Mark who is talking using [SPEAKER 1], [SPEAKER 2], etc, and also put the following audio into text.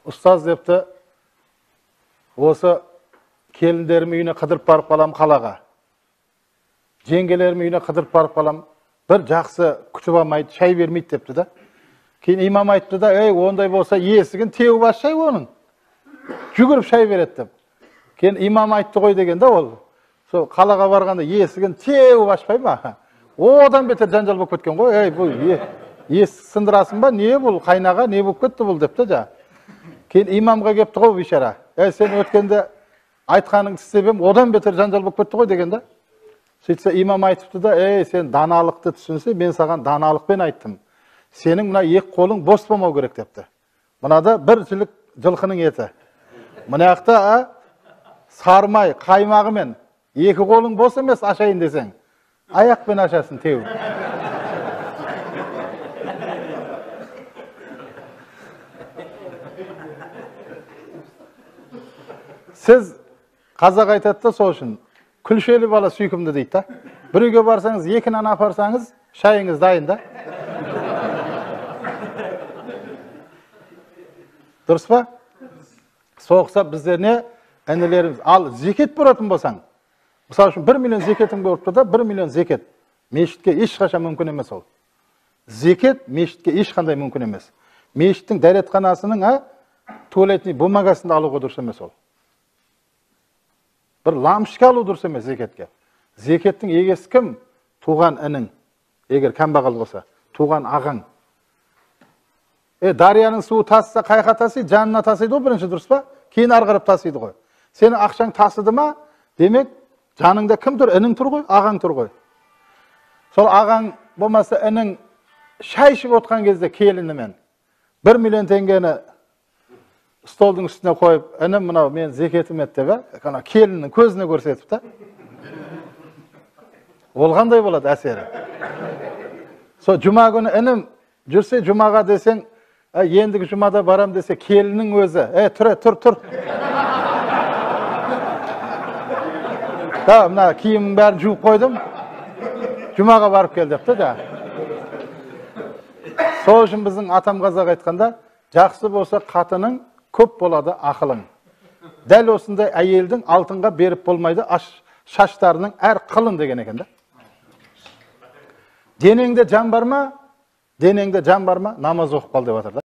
[SPEAKER 1] Ustaz depti, осы келіндерім үйіне қыдырып барып қалам қалаға. Жеңгелерім үйіне қыдырып барып қалам. Bir жақсы күтіп алмайды, шай бермейді депті да. Кейін имам айтты да, ондай болса есігін теуіп аш шай оның. Жүгіріп шай береді деп. Кейін имам айтты ғой деген да ол. Сол қалаға барғанда есігін теуіп ашпай ма? Одан бетер жанжал болып кеткен ғой. Бұл есік сындырасың ба? Не бұл қайнаға? Не болып кетті бұл депті да. Кейін имамға кепті ғой бишара. Сен өткенде айтқаныңды істеп, одан бетер жанжал болып кетті ғой деген да. Сөйтсе имам айтыпты да, сен даналықты түсінсе, мен саған даналықпен айттым. Сенің мына екі қолың бос болмау керек депті. Мынада бір жілік жылқының еті. Мынаяқта сармай, қаймағымен екі қолың бос емес ашайын десең, аяқпен ашасың теу. Сіз қазақ айтады да сол үшін, күлшелі бала сүйкімді дейді да. Bir үйге барсаңыз, екі нан апарсаңыз, шайыңыз дайын да. Дұрыс па? Соқса біздеріне әнелеріміз, ал зекет бұратын болсаң, мысалы үшін 1 миллион зекетің бұрыпты да, 1 миллион зекет. Мешітке ешқашан мүмкін емес ол. Зекет мешітке ешқандай мүмкін емес. Мешіттің дәретханасының туалетный бумагасында алуға дұрыс емес ол. Bir lamпочка алу дұрыс емес зекетке. Зекеттің егесі кім? Туған інің. Егер кәмбағал болса, туған ағаң. Дарияның суы тасыса, қайқа тасиды, жанына тасиды ғой, бірінші дұрыс па? Кейін арғарып тасиды ғой. Сенің ақшаң тасыды ма? Демек, жаныңда кім тұр? Інің тұр ғой, ағаң тұр ғой. Сол ағаң болмаса, інің шай ішіп отқан кезде келінімен 1 миллион теңгені столдың үстіне қойып, інім мынау мен зекетім ет деп, келіннің көзіне көрсетіп та. Ол қандай болады әсері? Сол жұма күні інім жүрсе жұмаға десең, ендігі жұмада барам десе, келіннің өзі, тұр. Да, мына киімнің бәрін жуып қойдым, жұмаға барып кел депті да. Сол үшін біздің атам қазақ айтқанда, жақсы болса қатының, көп болады ақылың. Дәл осындай әйелдің алтынға беріп болмайды, шаштарының әр қылын деген екен да. Денеңде жан бар ма? Намаз оқып қал деп жатыр да.